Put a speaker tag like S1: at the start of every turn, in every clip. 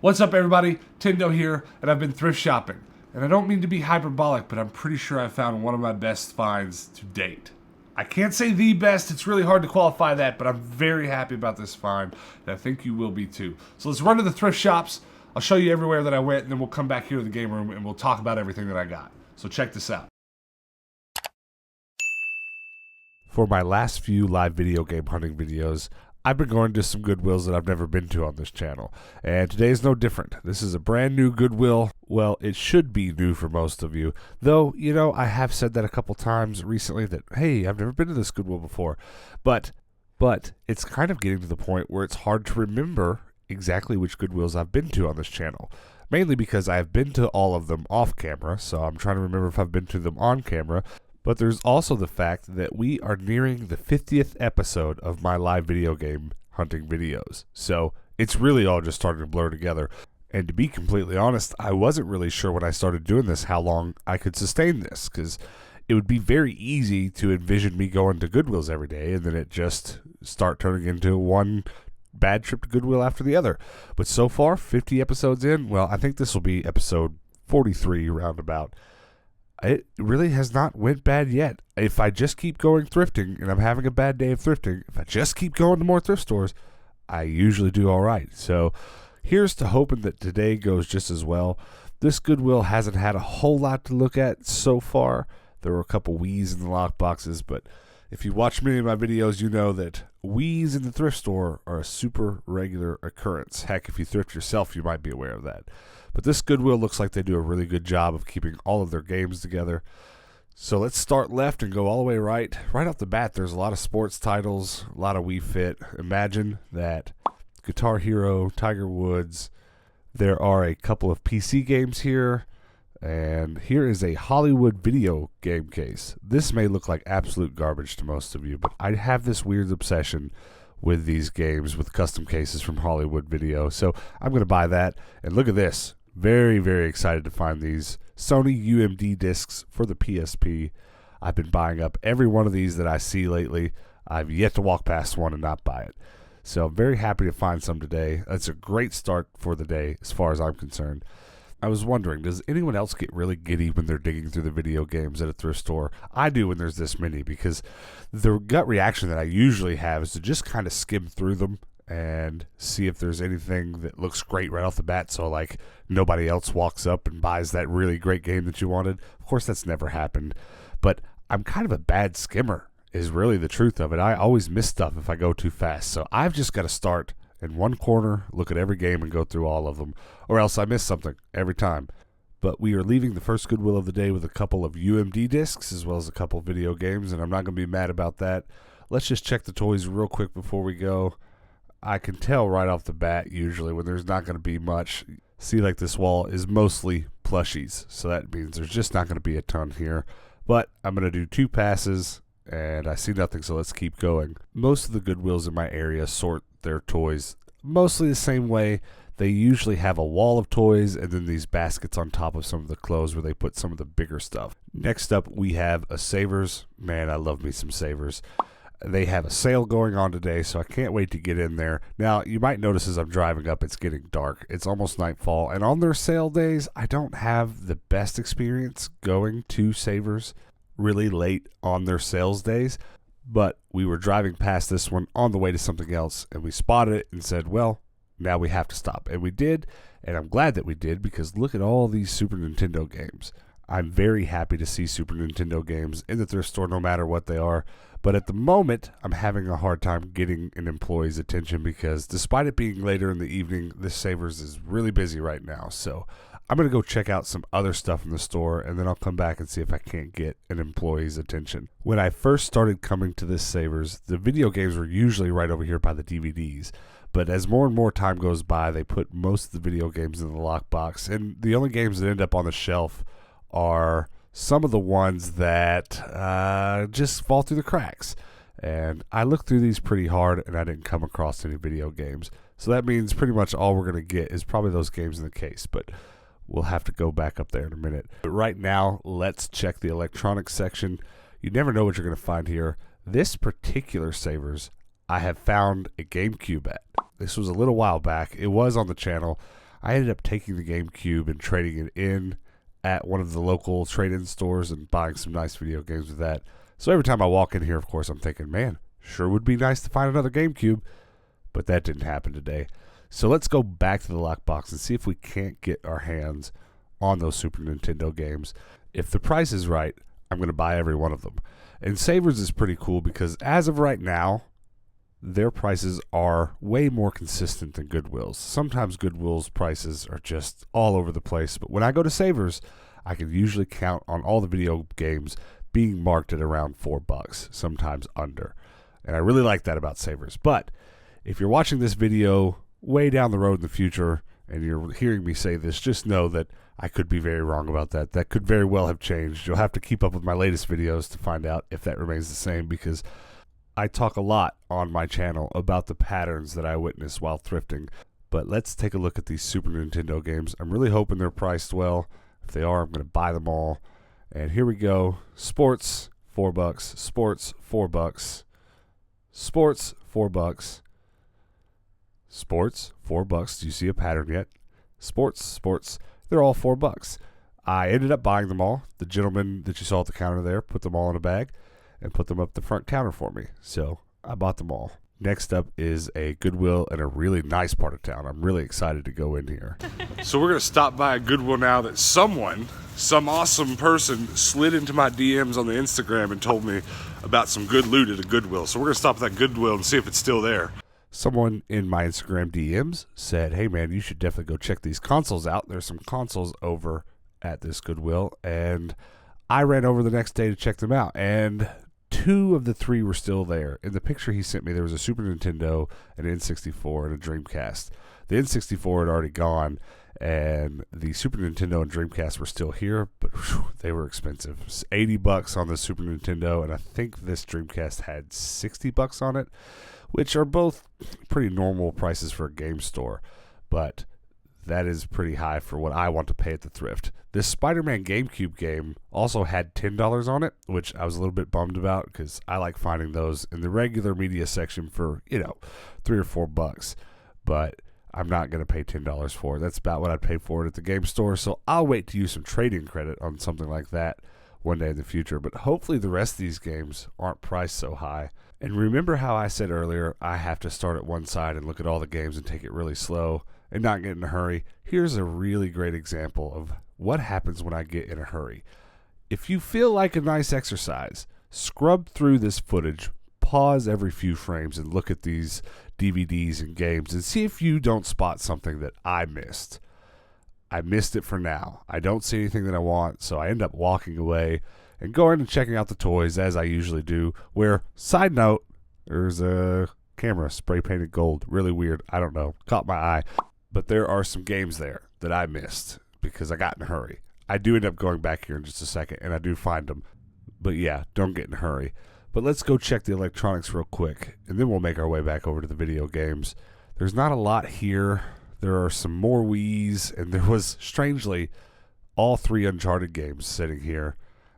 S1: What's up, everybody? Tindo here, and I've been thrift shopping. And I don't mean to be hyperbolic, but I'm pretty sure I found one of my best finds to date. I can't say the best, it's really hard to qualify that, but I'm very happy about this find, and I think you will be too. So let's run to the thrift shops. I'll show you everywhere that I went, and then we'll come back here to the game room, and we'll talk about everything that I got. So check this out. For my last few live video game hunting videos, I've been going to some Goodwills that I've never been to on this channel, and today is no different. This is a brand new Goodwill. Well, it should be new for most of you, though, you know, I have said that a couple times recently that, hey, I've never been to this Goodwill before, but it's kind of getting to the point where it's hard to remember exactly which Goodwills I've been to on this channel, mainly because I've been to all of them off camera, so I'm trying to remember if I've been to them on camera. But there's also the fact that we are nearing the 50th episode of my live video game hunting videos. So it's really all just starting to blur together. And to be completely honest, I wasn't really sure when I started doing this how long I could sustain this, because it would be very easy to envision me going to Goodwills every day and then it just start turning into one bad trip to Goodwill after the other. But so far, 50 episodes in, well, I think this will be episode 43 roundabout. It really has not went bad yet. If I just keep going thrifting, and I'm having a bad day of thrifting, if I just keep going to more thrift stores, I usually do all right. So here's to hoping that today goes just as well. This Goodwill hasn't had a whole lot to look at so far. There were a couple Wii's in the lock boxes, but if you watch many of my videos, you know that Wii's in the thrift store are a super regular occurrence. Heck, if you thrift yourself, you might be aware of that. But this Goodwill looks like they do a really good job of keeping all of their games together. So let's start left and go all the way right. Right off the bat, there's a lot of sports titles, a lot of Wii Fit. Imagine that. Guitar Hero, Tiger Woods. There are a couple of PC games here. And here is a Hollywood video game case. This may look like absolute garbage to most of you, but I have this weird obsession with these games with custom cases from Hollywood Video. So I'm going to buy that. And look at this. Very, very excited to find these Sony UMD discs for the PSP. I've been buying up every one of these that I see lately. I've yet to walk past one and not buy it. So I'm very happy to find some today. That's a great start for the day as far as I'm concerned. I was wondering, does anyone else get really giddy when they're digging through the video games at a thrift store? I do when there's this many, because the gut reaction that I usually have is to just kind of skim through them and see if there's anything that looks great right off the bat, so like nobody else walks up and buys that really great game that you wanted. Of course, that's never happened, but I'm kind of a bad skimmer is really the truth of it. I always miss stuff if I go too fast, so I've just got to start in one corner, look at every game and go through all of them, or else I miss something every time. But we are leaving the first Goodwill of the day with a couple of UMD discs as well as a couple of video games, and I'm not going to be mad about that. Let's just check the toys real quick before we go. I can tell right off the bat usually when there's not going to be much. See, like this wall is mostly plushies, so that means there's just not going to be a ton here. But I'm going to do 2 passes, and I see nothing, so let's keep going. Most of the Goodwills in my area sort their toys mostly the same way. They usually have a wall of toys and then these baskets on top of some of the clothes where they put some of the bigger stuff. Next up, we have a Savers. Man, I love me some Savers. They have a sale going on today, so I can't wait to get in there. Now, you might notice as I'm driving up, it's getting dark. It's almost nightfall, and on their sale days, I don't have the best experience going to Savers really late on their sales days. But we were driving past this one on the way to something else, and we spotted it and said, well, now we have to stop. And we did, and I'm glad that we did, because look at all these Super Nintendo games. I'm very happy to see Super Nintendo games in the thrift store no matter what they are. But at the moment, I'm having a hard time getting an employee's attention because despite it being later in the evening, this Savers is really busy right now. So I'm going to go check out some other stuff in the store, and then I'll come back and see if I can't get an employee's attention. When I first started coming to this Savers, the video games were usually right over here by the DVDs. But as more and more time goes by, they put most of the video games in the lockbox, and the only games that end up on the shelf are some of the ones that just fall through the cracks. And I looked through these pretty hard, and I didn't come across any video games. So that means pretty much all we're going to get is probably those games in the case. But we'll have to go back up there in a minute. But right now, let's check the electronics section. You never know what you're going to find here. This particular Savers, I have found a GameCube at. This was a little while back. It was on the channel. I ended up taking the GameCube and trading it in at one of the local trade-in stores and buying some nice video games with that. So every time I walk in here, of course, I'm thinking, man, sure would be nice to find another GameCube, but that didn't happen today. So let's go back to the lockbox and see if we can't get our hands on those Super Nintendo games. If the price is right, I'm going to buy every one of them. And Savers is pretty cool because as of right now, their prices are way more consistent than Goodwill's. Sometimes Goodwill's prices are just all over the place, but when I go to Savers, I can usually count on all the video games being marked at around $4, sometimes under. And I really like that about Savers. But if you're watching this video way down the road in the future and you're hearing me say this, just know that I could be very wrong about that. That could very well have changed. You'll have to keep up with my latest videos to find out if that remains the same, because I talk a lot on my channel about the patterns that I witness while thrifting. But let's take a look at these Super Nintendo games. I'm really hoping they're priced well. If they are, I'm going to buy them all. And here we go. Sports, $4. Sports, $4. Sports, $4. Sports, $4. Do you see a pattern yet? Sports, they're all $4. I ended up buying them all. The gentleman that you saw at the counter there put them all in a bag and put them up the front counter for me. So I bought them all. Next up is a Goodwill in a really nice part of town. I'm really excited to go in here. So we're going to stop by a Goodwill now that some awesome person slid into my DMs on the Instagram and told me about some good loot at a Goodwill. So we're going to stop at that Goodwill and see if it's still there. Someone in my Instagram DMs said, hey man, you should definitely go check these consoles out. There's some consoles over at this Goodwill. And I ran over the next day to check them out. And 2 of the 3 were still there. In the picture he sent me, there was a Super Nintendo, an N64, and a Dreamcast. The N64 had already gone, and the Super Nintendo and Dreamcast were still here, but whew, they were expensive. It was $80 on the Super Nintendo, and I think this Dreamcast had $60 on it, which are both pretty normal prices for a game store, but that is pretty high for what I want to pay at the Thrift. This Spider-Man GameCube game also had $10 on it, which I was a little bit bummed about because I like finding those in the regular media section for, $3 or $4. But I'm not going to pay $10 for it. That's about what I'd pay for it at the game store. So I'll wait to use some trading credit on something like that one day in the future. But hopefully the rest of these games aren't priced so high. And remember how I said earlier, I have to start at one side and look at all the games and take it really slow and not get in a hurry. Here's a really great example of what happens when I get in a hurry. If you feel like a nice exercise, scrub through this footage, pause every few frames and look at these DVDs and games and see if you don't spot something that I missed. I missed it for now. I don't see anything that I want, so I end up walking away and going and checking out the toys as I usually do, where, side note, there's a camera spray painted gold. Really weird. I don't know. Caught my eye. But there are some games there that I missed because I got in a hurry. I do end up going back here in just a second, and I do find them. But yeah, don't get in a hurry. But let's go check the electronics real quick, and then we'll make our way back over to the video games. There's not a lot here. There are some more Wiis, and there was, strangely, all 3 Uncharted games sitting here.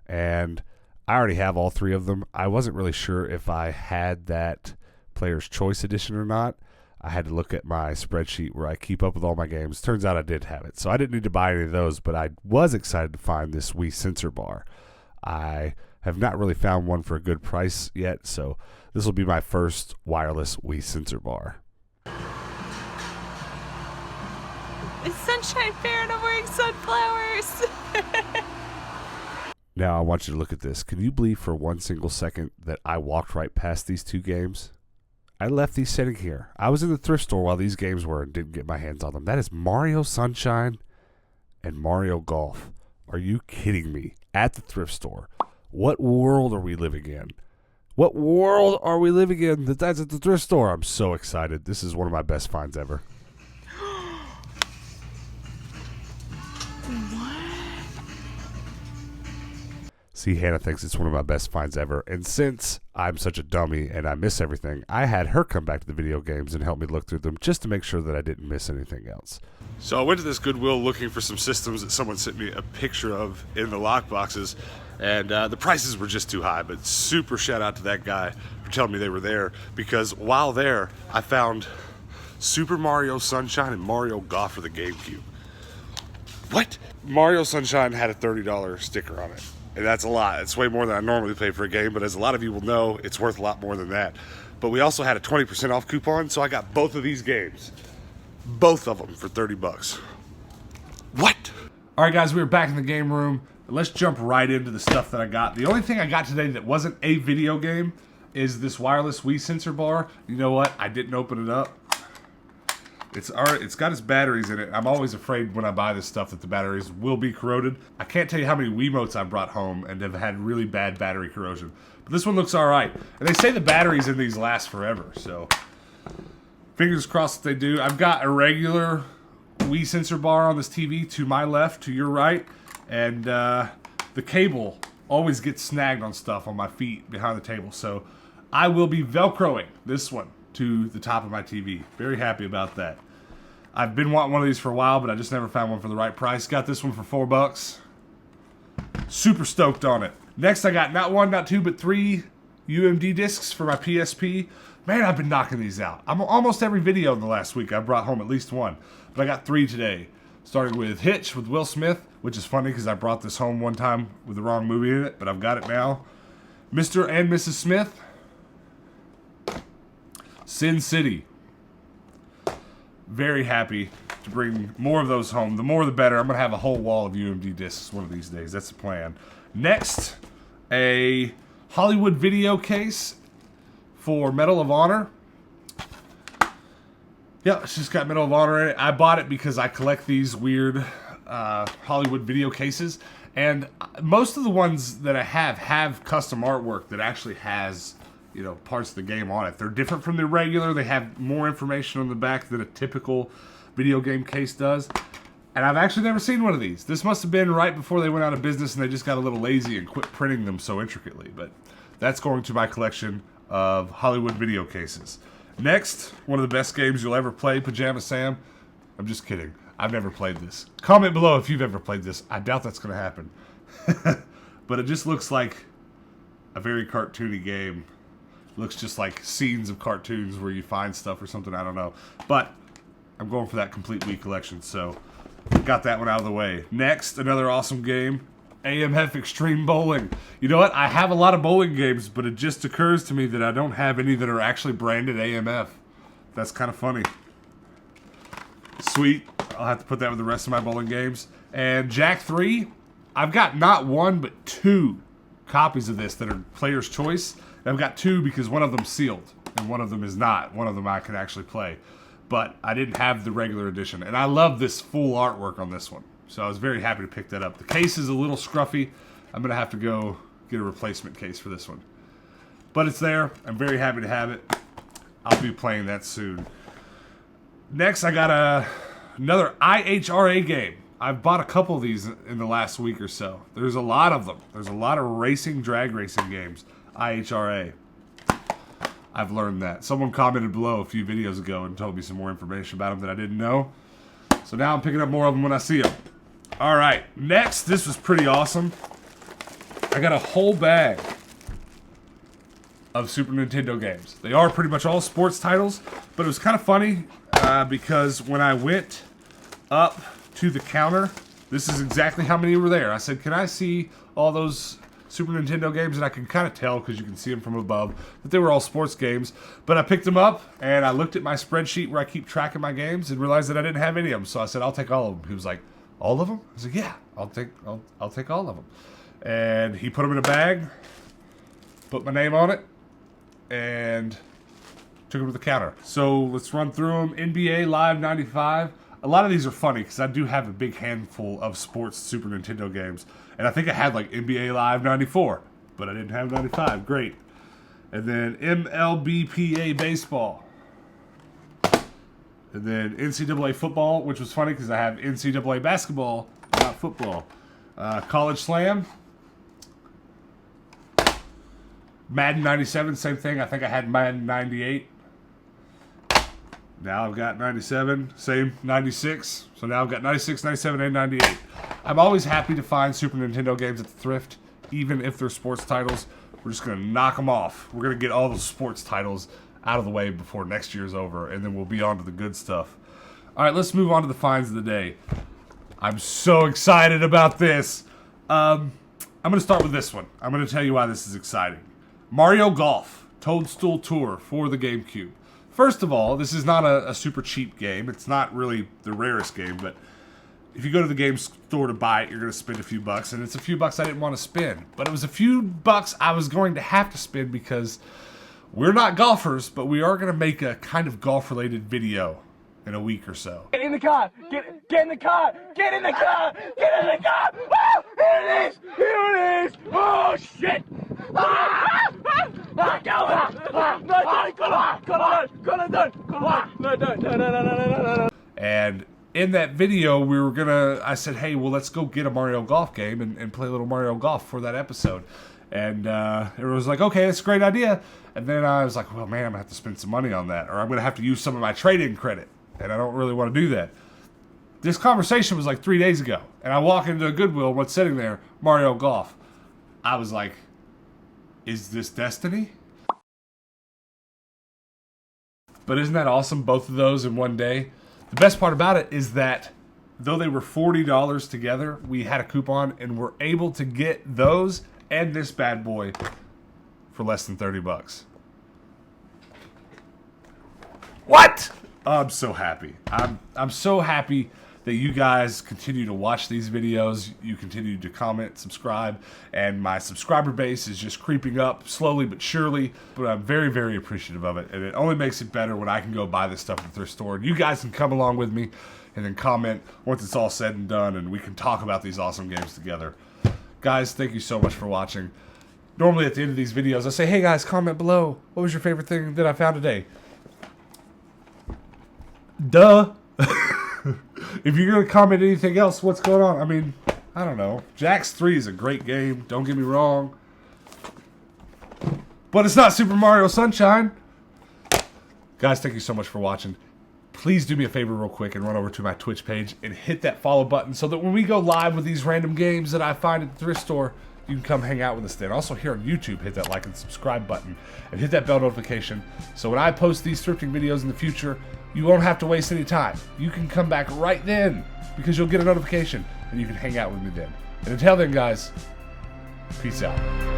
S1: And I already have all 3 of them. I wasn't really sure if I had that Player's Choice Edition or not. I had to look at my spreadsheet where I keep up with all my games. Turns out I did have it. So I didn't need to buy any of those, but I was excited to find this Wii sensor bar. I have not really found one for a good price yet, so this will be my first wireless Wii sensor bar.
S2: It's Sunshine Fair and I'm wearing sunflowers.
S1: Now I want you to look at this. Can you believe for one single second that I walked right past these 2 games? I left these sitting here. I was in the thrift store while these games were and didn't get my hands on them. That is Mario Sunshine and Mario Golf. Are you kidding me? At the thrift store. What world are we living in? What world are we living in that's at the thrift store? I'm so excited. This is one of my best finds ever. See, Hannah thinks it's one of my best finds ever. And since I'm such a dummy and I miss everything, I had her come back to the video games and help me look through them just to make sure that I didn't miss anything else. So I went to this Goodwill looking for some systems that someone sent me a picture of in the lockboxes. And the prices were just too high. But super shout out to that guy for telling me they were there. Because while there, I found Super Mario Sunshine and Mario Golf for the GameCube. What? Mario Sunshine had a $30 sticker on it. And that's a lot. It's way more than I normally pay for a game, but as a lot of you will know, it's worth a lot more than that. But we also had a 20% off coupon, so I got both of these games. Both of them for 30 bucks. What? All right, guys, we're back in the game room. Let's jump right into the stuff that I got. The only thing I got today that wasn't a video game is this wireless Wii sensor bar. You know what? I didn't open it up. It's got its batteries in it. I'm always afraid when I buy this stuff that the batteries will be corroded. I can't tell you how many Wiimotes I've brought home and have had really bad battery corrosion. But this one looks all right. And they say the batteries in these last forever, so fingers crossed that they do. I've got a regular Wii sensor bar on this TV to my left, to your right, and the cable always gets snagged on stuff on my feet behind the table. So I will be Velcroing this one to the top of my TV. Very happy about that. I've been wanting one of these for a while, but I just never found one for the right price. Got this one for $4. Super stoked on it. Next, I got not one, not two, but 3 UMD discs for my PSP. Man, I've been knocking these out. Almost every video in the last week, I brought home at least one. But I got 3 today. Started with Hitch with Will Smith, which is funny because I brought this home one time with the wrong movie in it, but I've got it now. Mr. and Mrs. Smith. Sin City. Very happy to bring more of those home. The more the better. I'm going to have a whole wall of UMD discs one of these days. That's the plan. Next, a Hollywood video case for Medal of Honor. Yeah, it's just got Medal of Honor in it. I bought it because I collect these weird Hollywood video cases. And most of the ones that I have custom artwork that actually has, you know, parts of the game on it. They're different from the regular. They have more information on the back than a typical video game case does. And I've actually never seen one of these. This must have been right before they went out of business and they just got a little lazy and quit printing them so intricately. But that's going to my collection of Hollywood video cases. Next, one of the best games you'll ever play, Pajama Sam. I'm just kidding. I've never played this. Comment below if you've ever played this. I doubt that's going to happen. But it just looks like a very cartoony game. Looks just like scenes of cartoons where you find stuff or something, I don't know. But I'm going for that complete Wii collection, so got that one out of the way. Next, another awesome game, AMF Extreme Bowling. You know what? I have a lot of bowling games, but it just occurs to me that I don't have any that are actually branded AMF. That's kind of funny. Sweet. I'll have to put that with the rest of my bowling games. And Jak 3, I've got not one, but 2 copies of this that are Player's Choice. I've got 2 because one of them's sealed and one of them is not. One of them I can actually play. But I didn't have the regular edition. And I love this full artwork on this one. So I was very happy to pick that up. The case is a little scruffy. I'm going to have to go get a replacement case for this one. But it's there. I'm very happy to have it. I'll be playing that soon. Next, I got another IHRA game. I've bought a couple of these in the last week or so. There's a lot of them. There's a lot of drag racing games. IHRA. I've learned that. Someone commented below a few videos ago and told me some more information about them that I didn't know. So now I'm picking up more of them when I see them. Alright, next, this was pretty awesome. I got a whole bag of Super Nintendo games. They are pretty much all sports titles, but it was kind of funny because when I went up to the counter, this is exactly how many were there. I said, can I see all those Super Nintendo games? And I can kind of tell because you can see them from above that they were all sports games. But I picked them up and I looked at my spreadsheet where I keep track of my games and realized that I didn't have any of them. So I said, I'll take all of them. He was like, all of them? I was like, yeah, I'll take all of them. And he put them in a bag, put my name on it, and took them to the counter. So let's run through them. NBA Live 95. A lot of these are funny because I do have a big handful of sports Super Nintendo games. And I think I had like NBA Live 94, but I didn't have 95. Great. And then MLBPA Baseball. And then NCAA Football, which was funny because I have NCAA Basketball, not football. College Slam. Madden 97, same thing. I think I had Madden 98. Now I've got 97, same 96. So now I've got 96, 97, and 98. I'm always happy to find Super Nintendo games at the Thrift, even if they're sports titles. We're just going to knock them off. We're going to get all those sports titles out of the way before next year's over, and then we'll be on to the good stuff. All right, let's move on to the finds of the day. I'm so excited about this. I'm going to start with this one. I'm going to tell you why this is exciting. Mario Golf Toadstool Tour for the GameCube. First of all, this is not a super cheap game. It's not really the rarest game, but if you go to the game store to buy it, you're going to spend a few bucks, and it's a few bucks I didn't want to spend. But it was a few bucks I was going to have to spend because we're not golfers, but we are going to make a kind of golf-related video in a week or so.
S3: Get in the car! Get in the car! Get in the car! Get in the car! Oh, here it is! Here it is! Oh shit! No.
S1: And in that video, I said, hey, well, let's go get a Mario Golf game and play a little Mario Golf for that episode. And everyone was like, okay, that's a great idea. And then I was like, well, man, I'm going to have to spend some money on that, or I'm going to have to use some of my trade-in credit. And I don't really want to do that. This conversation was like 3 days ago. And I walk into a Goodwill, and what's sitting there? Mario Golf. I was like, is this destiny? But isn't that awesome, both of those in one day? The best part about it is that though they were $40 together, we had a coupon and we're able to get those and this bad boy for less than 30 bucks. What? I'm so happy. I'm so happy that you guys continue to watch these videos. You continue to comment, subscribe, and my subscriber base is just creeping up slowly but surely. But I'm very, very appreciative of it, and it only makes it better when I can go buy this stuff at the thrift store. And you guys can come along with me and then comment once it's all said and done, and we can talk about these awesome games together. Guys, thank you so much for watching. Normally at the end of these videos, I say, hey guys, comment below. What was your favorite thing that I found today? Duh. If you're going to comment anything else, what's going on? I mean, I don't know. Jax 3 is a great game. Don't get me wrong. But it's not Super Mario Sunshine. Guys, thank you so much for watching. Please do me a favor real quick and run over to my Twitch page and hit that follow button so that when we go live with these random games that I find at the thrift store, you can come hang out with us then. Also here on YouTube, hit that like and subscribe button and hit that bell notification so when I post these thrifting videos in the future, you won't have to waste any time. You can come back right then because you'll get a notification and you can hang out with me then. And until then, guys, peace out.